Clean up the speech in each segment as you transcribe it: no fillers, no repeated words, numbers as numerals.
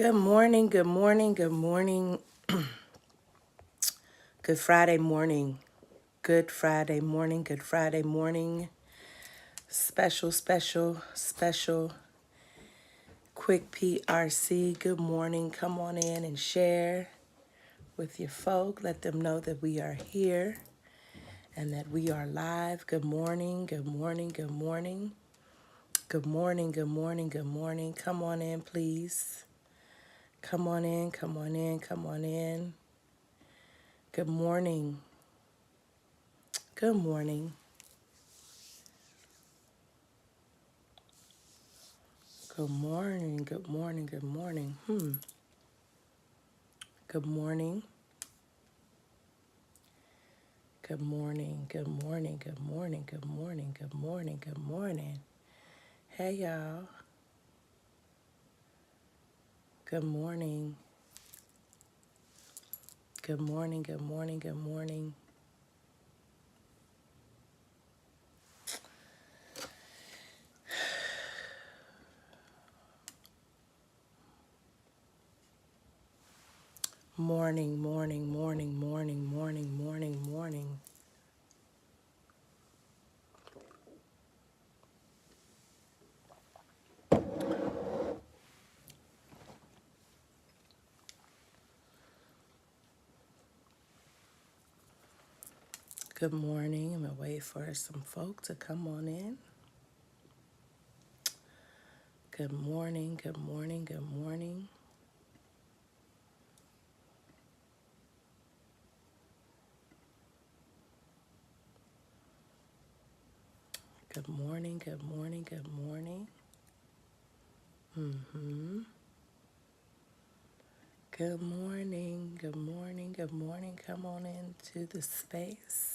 Good morning, good morning, good morning. Good Friday morning. Good Friday morning, good Friday morning. Special, quick PRC. Good morning. Come on in and share with your folk. Let them know that we are here and that we are live. Good morning, good morning, good morning. Good morning, good morning, good morning. Come on in, please. Come on in, come on in, come on in. Good morning. Good morning. Good morning, good morning, good morning. Good morning. Good morning, good morning, good morning, good morning, good morning, good morning. Hey y'all. Good morning. Good morning, good morning, good morning. Morning, morning, morning, morning, morning, morning, morning. Good morning. I'm gonna wait for some folk to come on in. Good morning, good morning, good morning. Good morning, good morning, good morning. Good morning, good morning, good morning. Come on into the space.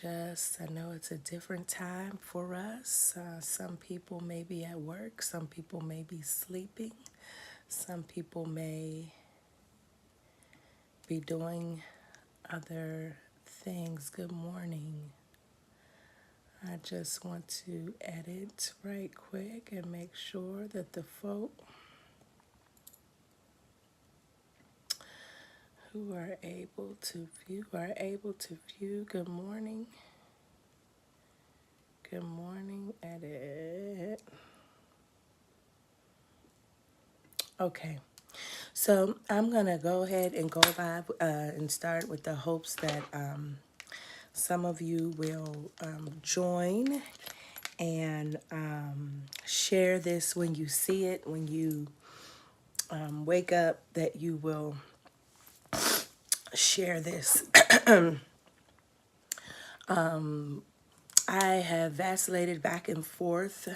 I know it's a different time for us. Some people may be at work, some people may be sleeping, some people may be doing other things. Good morning. I just want to edit right quick and make sure that the folk who are able to view are able to view. Good morning. Good morning, edit. Okay, so I'm going to go ahead and go live and start with the hopes that some of you will join and share this when you see it, when you wake up, that you will share this. I have vacillated back and forth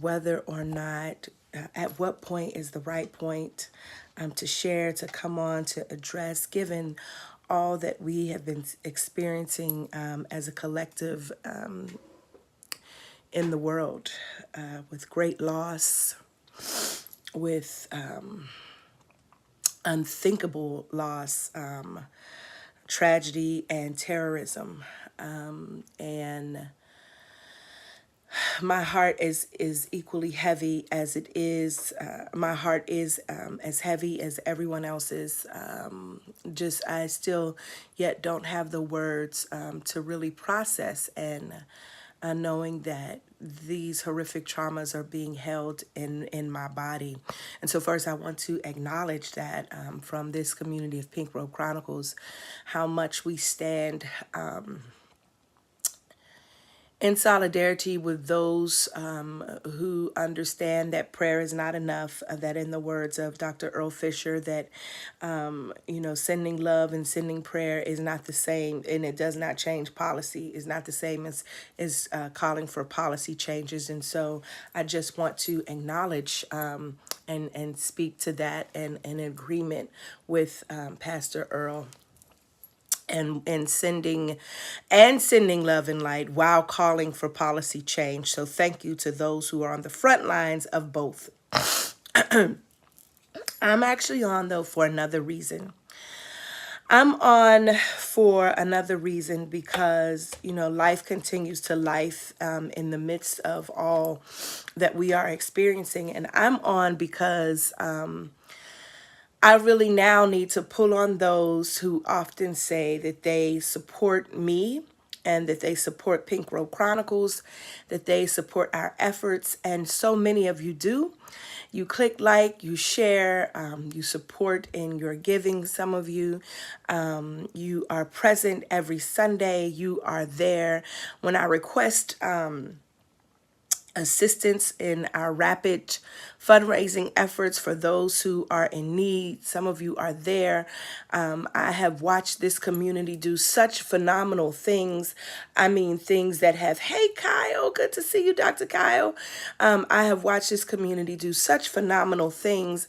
whether or not, at what point is the right point to share, to come on, to address, given all that we have been experiencing as a collective in the world, with great loss, with unthinkable loss, tragedy, and terrorism. And my heart is equally heavy as it is. My heart is as heavy as everyone else's. Just I still yet don't have the words to really process, and knowing that these horrific traumas are being held in my body. And so first I want to acknowledge that from this community of Pink Robe Chronicles, how much we stand in solidarity with those who understand that prayer is not enough, that in the words of Dr. Earl Fisher, that, sending love and sending prayer is not the same, and it does not change policy, is not the same as calling for policy changes. And so I just want to acknowledge and speak to that, and in agreement with Pastor Earl, and sending love and light while calling for policy change. So thank you to those who are on the front lines of both. I'm actually on, though, for another reason. I'm on for another reason because, life continues to life in the midst of all that we are experiencing. And I'm on because I really now need to pull on those who often say that they support me and that they support Pink Road Chronicles, that they support our efforts. And so many of you do. You click like, you share, you support in your giving. Some of you, you are present every Sunday. You are there. When I request assistance in our rapid fundraising efforts for those who are in need. Some of you are there. I have watched this community do such phenomenal things. I mean, things that have, hey, Kyle, good to see you, Dr. Kyle. I have watched this community do such phenomenal things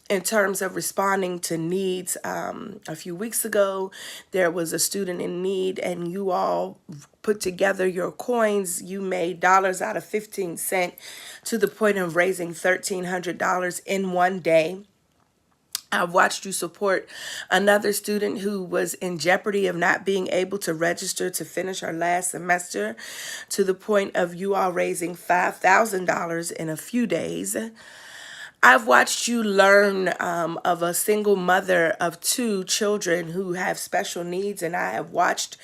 in terms of responding to needs. A few weeks ago, there was a student in need, and you all put together your coins. You made dollars out of 15 cents to the point of raising $1,300 in one day. I've watched you support another student who was in jeopardy of not being able to register to finish her last semester, to the point of you all raising $5,000 in a few days. I've watched you learn of a single mother of two children who have special needs, and I have watched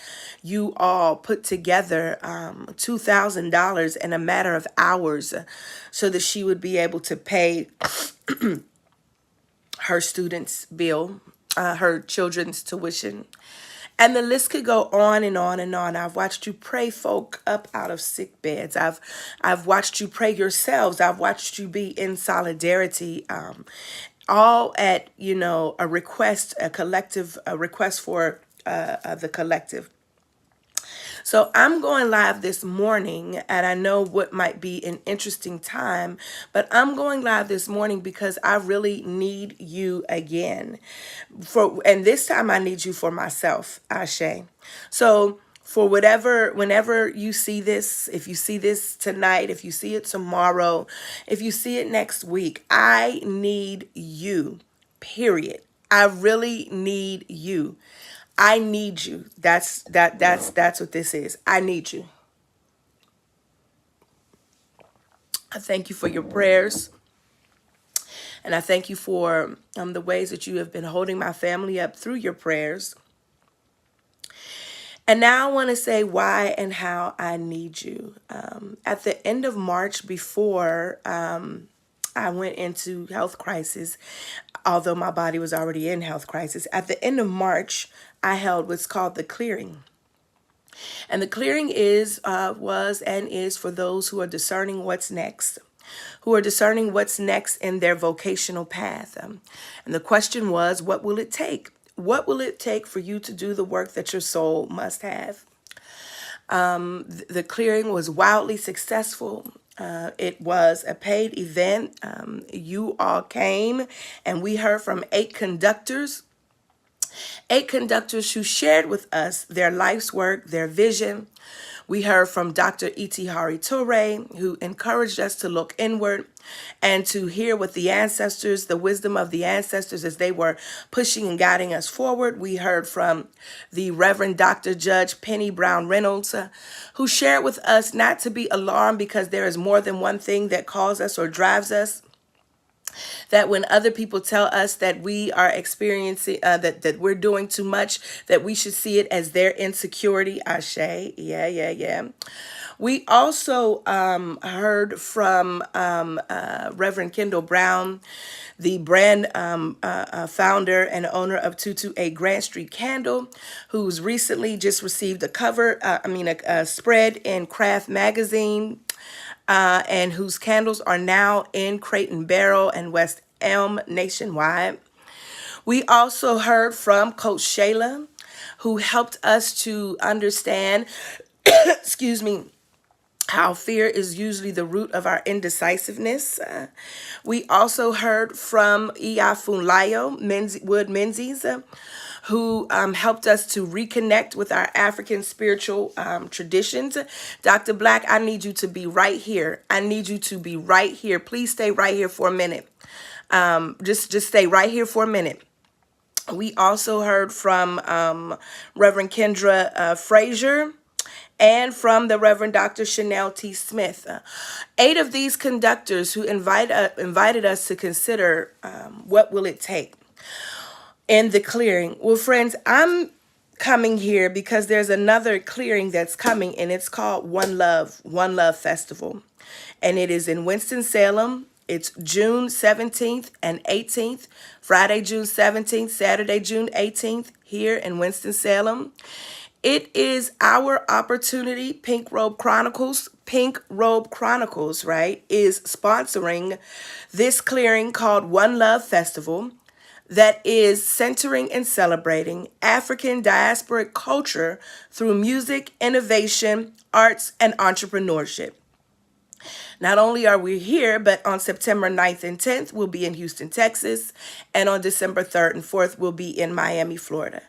you all put together $2,000 in a matter of hours so that she would be able to pay her students' bill, her children's tuition. And the list could go on and on and on. I've watched you pray folk up out of sick beds. I've watched you pray yourselves. I've watched you be in solidarity, all at, a request, a request for the collective. So I'm going live this morning, and I know what might be an interesting time, but I'm going live this morning because I really need you again. And this time I need you for myself, Ashe. So whenever you see this, if you see this tonight, if you see it tomorrow, if you see it next week, I need you, period. I really need you. I need you. That's what this is. I need you. I thank you for your prayers. And I thank you for the ways that you have been holding my family up through your prayers. And now I want to say why and how I need you. At the end of March, before I went into health crisis, although my body was already in health crisis, at the end of March, I held what's called the clearing. And the clearing was and is for those who are discerning what's next, who are discerning what's next in their vocational path. And the question was, what will it take? What will it take for you to do the work that your soul must have? The clearing was wildly successful. It was a paid event. You all came, and we heard from 8 conductors who shared with us their life's work, their vision. We heard from Dr. Itihari Toure, who encouraged us to look inward and to hear what the ancestors, the wisdom of the ancestors as they were pushing and guiding us forward. We heard from the Reverend Dr. Judge Penny Brown Reynolds, who shared with us not to be alarmed because there is more than one thing that calls us or drives us. That when other people tell us that we are experiencing, that we're doing too much, that we should see it as their insecurity. Ashe. Yeah. We also heard from Reverend Kendall Brown, the brand founder and owner of 228 Grant Street Candle, who's recently just received a spread in Craft Magazine. And whose candles are now in Crate and Barrel and West Elm nationwide. We also heard from Coach Shayla, who helped us to understand, how fear is usually the root of our indecisiveness. We also heard from Iyafunlayo Menzies, who helped us to reconnect with our African spiritual traditions. Dr. Black, I need you to be right here. I need you to be right here. Please stay right here for a minute. Just stay right here for a minute. We also heard from Reverend Kendra Frazier and from the Reverend Dr. Chanel T. Smith. 8 of these conductors who invited us to consider what will it take in the clearing. Well, friends, I'm coming here because there's another clearing that's coming, and it's called One Love Festival. And it is in Winston-Salem. It's June 17th and 18th, Friday, June 17th, Saturday, June 18th, here in Winston-Salem. It is our opportunity. Pink Robe Chronicles, right, is sponsoring this clearing called One Love Festival that is centering and celebrating African diasporic culture through music, innovation, arts, and entrepreneurship. Not only are we here, but on September 9th and 10th, we'll be in Houston, Texas. And on December 3rd and 4th, we'll be in Miami, Florida.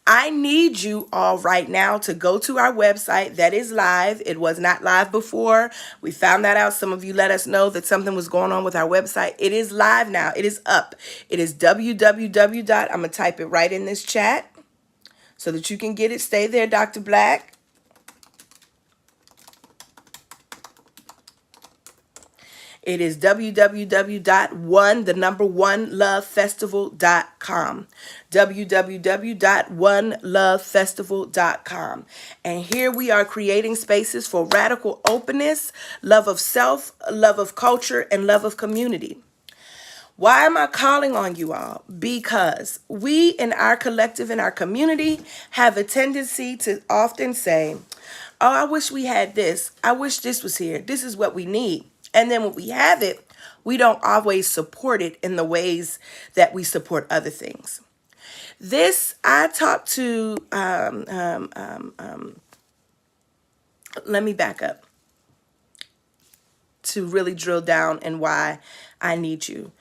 I need you all right now to go to our website that is live. It was not live before. We found that out. Some of you let us know that something was going on with our website. It is live now. It is up. It is www. I'm going to type it right in this chat so that you can get it. Stay there, Dr. Black. It is www.onelovefestival.com. www.onelovefestival.com. And here we are creating spaces for radical openness, love of self, love of culture, and love of community. Why am I calling on you all? Because we in our collective, in our community, have a tendency to often say, oh, I wish we had this. I wish this was here. This is what we need. And then when we have it, we don't always support it in the ways that we support other things. This, I talked to, let me back up to really drill down and why I need you.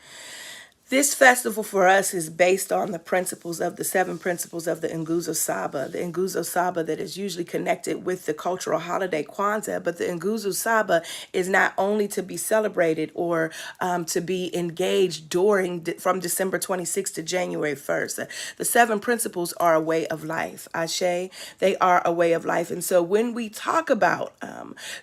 This festival for us is based on the principles of the 7 principles of the Nguzo Saba. The Nguzo Saba that is usually connected with the cultural holiday Kwanzaa, but the Nguzo Saba is not only to be celebrated or to be engaged from December 26th to January 1st. The 7 principles are a way of life. Ashe, they are a way of life. And so when we talk about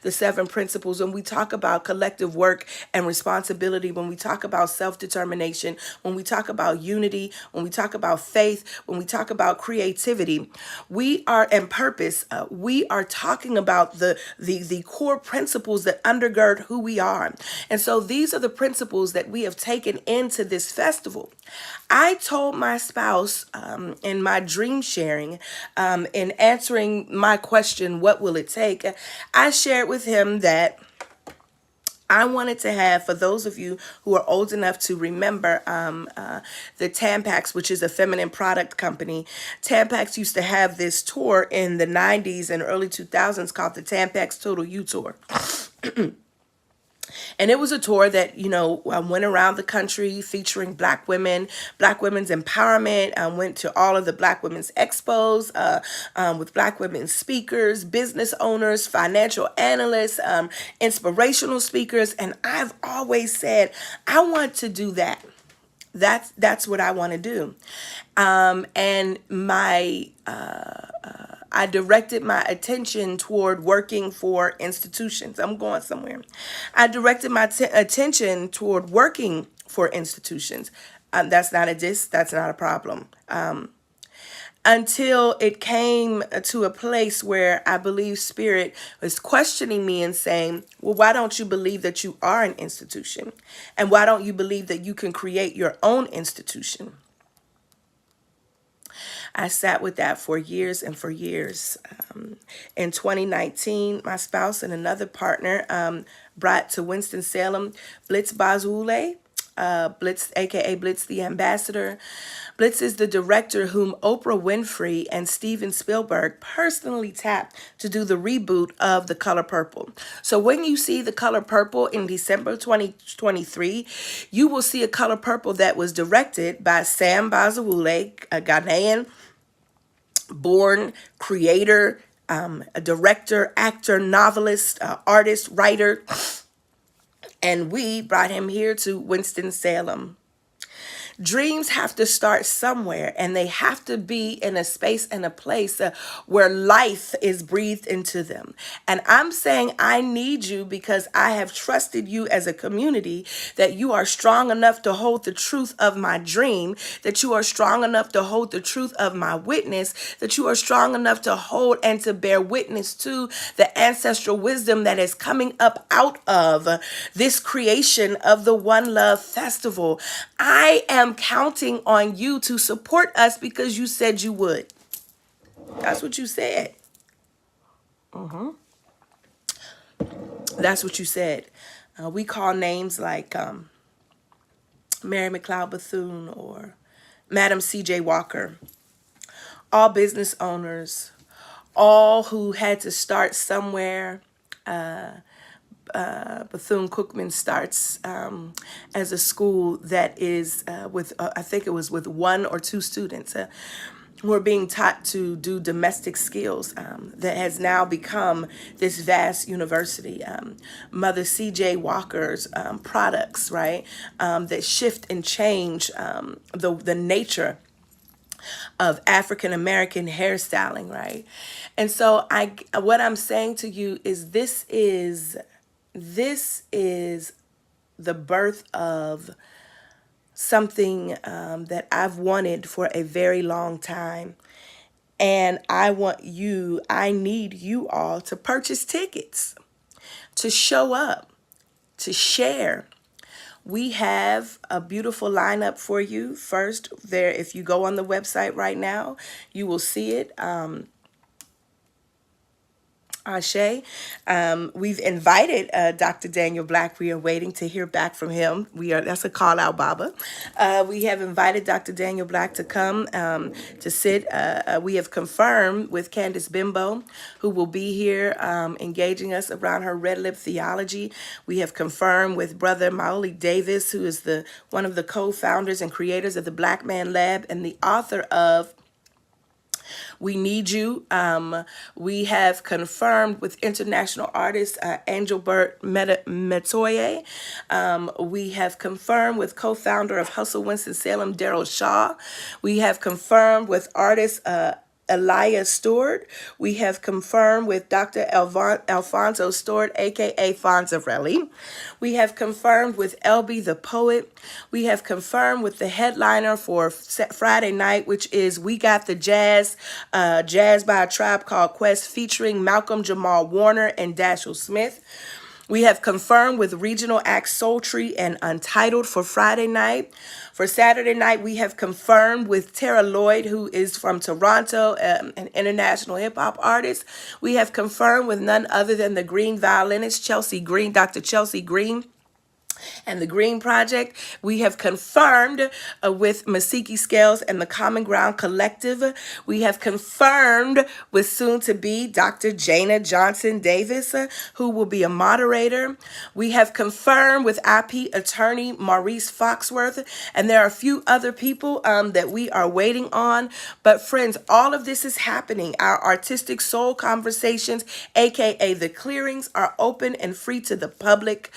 the 7 principles, when we talk about collective work and responsibility, when we talk about self-determination, when we talk about unity, when we talk about faith, when we talk about creativity, we are and purpose. We are talking about the core principles that undergird who we are. And so these are the principles that we have taken into this festival. I told my spouse in my dream sharing, in answering my question, what will it take? I shared with him that I wanted to have, for those of you who are old enough to remember the Tampax, which is a feminine product company. Tampax used to have this tour in the 90s and early 2000s called the Tampax Total You Tour. And it was a tour that, went around the country featuring Black women, Black women's empowerment. I went to all of the Black women's expos with Black women speakers, business owners, financial analysts, inspirational speakers. And I've always said, I want to do that. That's what I want to do. And I directed my attention toward working for institutions. I'm going somewhere. I directed my attention toward working for institutions. That's not a diss. That's not a problem. Until it came to a place where I believe Spirit was questioning me and saying, well, why don't you believe that you are an institution? And why don't you believe that you can create your own institution? I sat with that for years and for years. In 2019, my spouse and another partner brought to Winston-Salem Blitz Bazule, Blitz, aka Blitz the Ambassador. Blitz is the director whom Oprah Winfrey and Steven Spielberg personally tapped to do the reboot of The Color Purple. So when you see The Color Purple in December 2023, you will see A Color Purple that was directed by Sam Bazawule, a Ghanaian born creator, a director, actor, novelist, artist, writer. And we brought him here to Winston-Salem. Dreams have to start somewhere, and they have to be in a space and a place where life is breathed into them. And I'm saying I need you because I have trusted you as a community, that you are strong enough to hold the truth of my dream, that you are strong enough to hold the truth of my witness, that you are strong enough to hold and to bear witness to the ancestral wisdom that is coming up out of this creation of the One Love Festival. I am counting on you to support us because you said you would. That's what you said. That's what you said. We call names like Mary McLeod Bethune or Madam C.J. Walker, all business owners, all who had to start somewhere. Bethune-Cookman starts as a school that is with, I think it was with one or two students who are being taught to do domestic skills, that has now become this vast university. Mother C.J. Walker's products, right, that shift and change the nature of African American hairstyling, right? And so what I'm saying to you is this is the birth of something that I've wanted for a very long time. And I need you all to purchase tickets, to show up, to share. We have a beautiful lineup for you. First, there, if you go on the website right now, you will see it. Ashe. We've invited Dr. Daniel Black. We are waiting to hear back from him. That's a call out, Baba. We have invited Dr. Daniel Black to come to sit. We have confirmed with Candace Bimbo, who will be here engaging us around her red lip theology. We have confirmed with Brother Maoli Davis, who is one of the co-founders and creators of the Black Man Lab and the author of We Need You. We have confirmed with international artist Angelbert Metoye. We have confirmed with co-founder of Hustle Winston-Salem, Daryl Shaw. We have confirmed with artist Elia Stewart. We have confirmed with Dr. Alfonso Stewart, aka Fonzarelli. We have confirmed with Elby the Poet. We have confirmed with the headliner for Friday night, which is We Got the Jazz, Jazz by a Tribe Called Quest, featuring Malcolm Jamal Warner and Dashiell Smith. We have confirmed with Regional Act Sultry and Untitled for Friday night. For Saturday night, we have confirmed with Tara Lloyd, who is from Toronto, an international hip-hop artist. We have confirmed with none other than the Green violinist, Chelsey Green, Dr. Chelsey Green, and the Green Project. We have confirmed with Masiki Scales and the Common Ground Collective. We have confirmed with soon-to-be Dr. Jana Johnson Davis, who will be a moderator. We have confirmed with IP attorney Maurice Foxworth, and there are a few other people that we are waiting on. But friends, all of this is happening. Our Artistic Soul Conversations, aka The Clearings, are open and free to the public.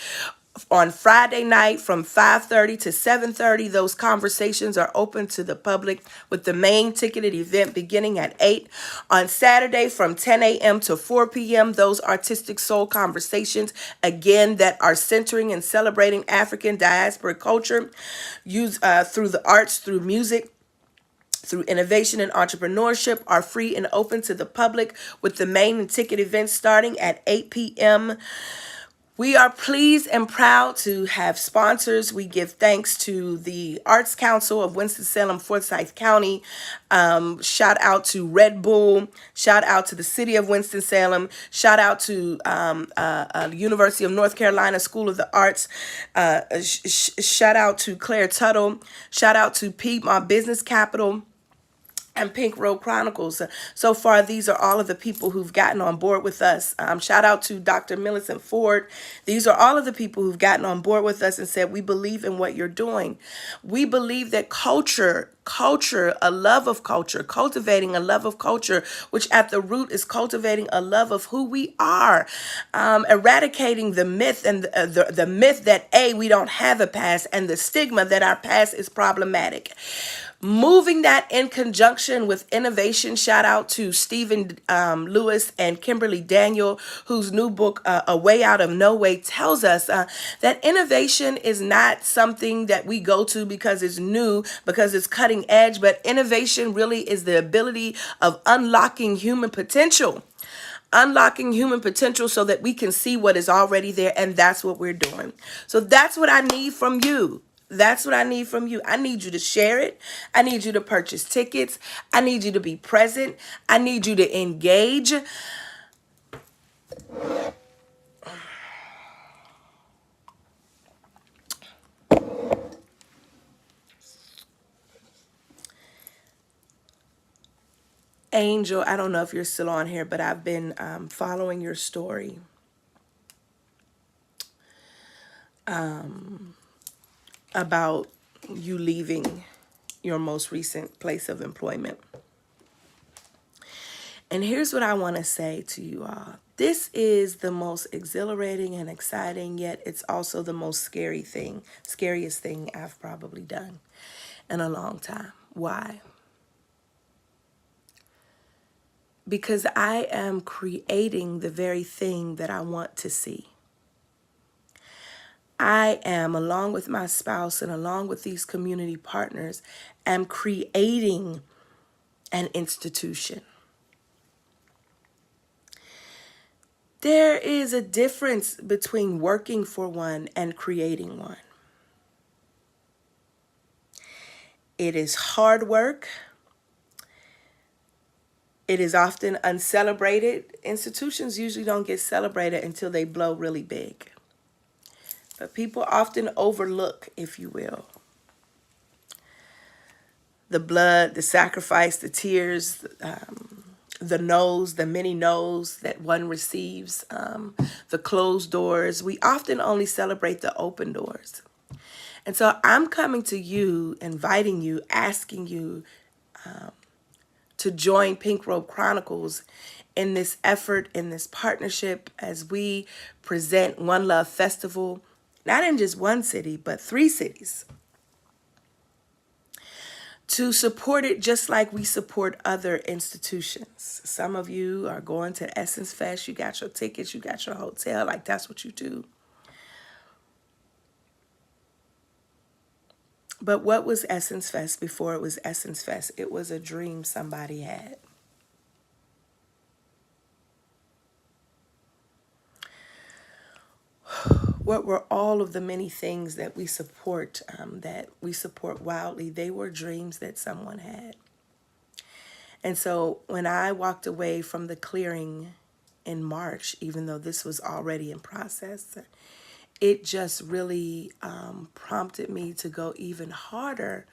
On Friday night from 5:30 to 7:30, those conversations are open to the public, with the main ticketed event beginning at 8. On Saturday from 10 a.m. to 4 p.m., those Artistic Soul Conversations, again, that are centering and celebrating African diaspora culture, through the arts, through music, through innovation and entrepreneurship, are free and open to the public, with the main ticket event starting at 8 p.m. We are pleased and proud to have sponsors. We give thanks to the Arts Council of Winston-Salem, Forsyth County. Shout out to Red Bull. Shout out to the City of Winston-Salem. Shout out to University of North Carolina School of the Arts. Shout out to Claire Tuttle. Shout out to Piedmont Business Capital. and Pink Road Chronicles. So far, these are all of the people who've gotten on board with us. Shout out to Dr. Millicent Ford. These are all of the people who've gotten on board with us and said, we believe in what you're doing. We believe that culture, a love of culture, cultivating a love of culture, which at the root is cultivating a love of who we are, eradicating the myth and the myth that we don't have a past, and the stigma that our past is problematic. Moving that in conjunction with innovation. Shout out to Stephen Lewis and Kimberly Daniel, whose new book, A Way Out of No Way, tells us that innovation is not something that we go to because it's new, because it's cutting edge, but innovation really is the ability of unlocking human potential. Unlocking human potential so that we can see what is already there, and that's what we're doing. So that's what I need from you. That's what I need from you. I need you to share it. I need you to purchase tickets. I need you to be present. I need you to engage. Angel, I don't know if you're still on here, but I've been following your story about you leaving your most recent place of employment. And here's what I want to say to you all. This is the most exhilarating and exciting, yet it's also the most scariest thing I've probably done in a long time. Why? Because I am creating the very thing that I want to see. I am, along with my spouse and along with these community partners, am creating an institution. There is a difference between working for one and creating one. It is hard work. It is often uncelebrated. Institutions usually don't get celebrated until they blow really big. But people often overlook, if you will, the blood, the sacrifice, the tears, the no's, the many no's that one receives, the closed doors. We often only celebrate the open doors. And so I'm coming to you, inviting you, asking you to join Pink Robe Chronicles in this effort, in this partnership, as we present One Love Festival, not in just one city, but 3 cities. To support it just like we support other institutions. Some of you are going to Essence Fest. You got your tickets. You got your hotel. Like, that's what you do. But what was Essence Fest before it was Essence Fest? It was a dream somebody had. What were all of the many things that we support wildly? They were dreams that someone had. And so when I walked away from the clearing in March, even though this was already in process, it just really prompted me to go even harder,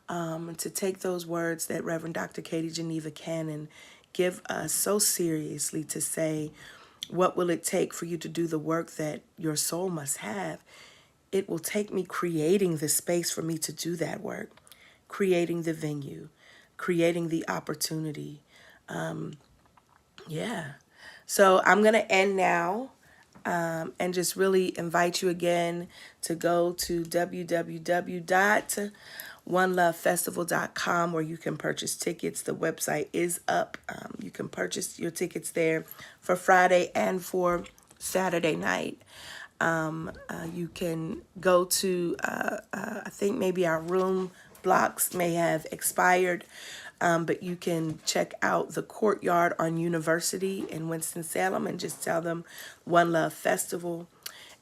to take those words that Reverend Dr. Katie Geneva Cannon give us so seriously, to say, what will it take for you to do the work that your soul must have? It will take me creating the space for me to do that work, creating the venue, creating the opportunity. Yeah. So I'm going to end now. And just really invite you again to go to www.onelovefestival.com, where you can purchase tickets. The website is up. You can purchase your tickets there for Friday and for Saturday night. You can go to, I think maybe our room blocks may have expired. But you can check out the Courtyard on University in Winston-Salem and just tell them One Love Festival.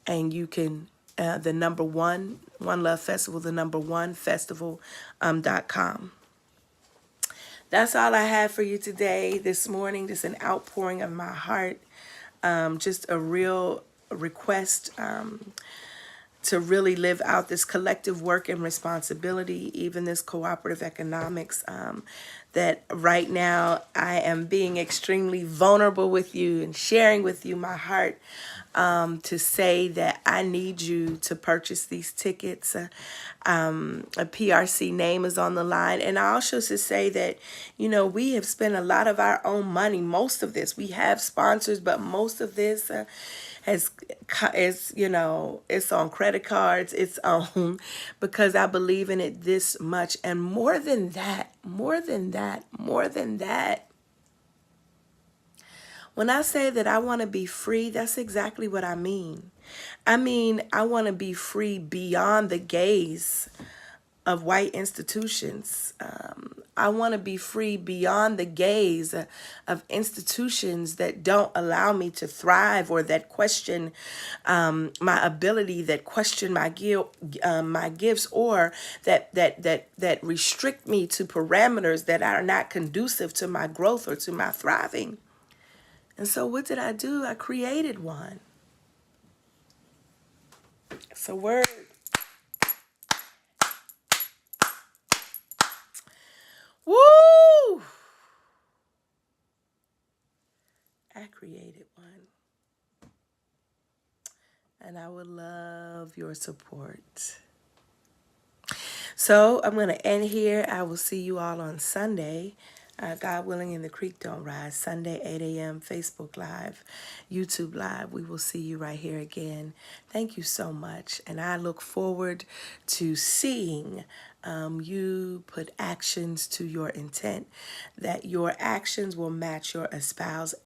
And you can, the number one, One Love Festival, the number one festival.com. That's all I have for you today, this morning. Just an outpouring of my heart. Just a real request to really live out this collective work and responsibility, even this cooperative economics, that right now I am being extremely vulnerable with you and sharing with you my heart, to say that I need you to purchase these tickets. A PRC name is on the line. And I also should say that, we have spent a lot of our own money. Most of this, we have sponsors, but most of this it's on credit cards. It's on because I believe in it this much. And more than that, when I say that I want to be free, that's exactly what I mean. I want to be free beyond the gaze of white institutions. I want to be free beyond the gaze of institutions that don't allow me to thrive, or that question my ability, that question my gifts, or that restrict me to parameters that are not conducive to my growth or to my thriving. And so what did I do? I created one. It's a word. Woo! I created one. And I would love your support. So I'm going to end here. I will see you all on Sunday. God willing, and the creek don't rise. Sunday, 8 a.m., Facebook Live, YouTube Live. We will see you right here again. Thank you so much. And I look forward to seeing you put actions to your intent, that your actions will match your espoused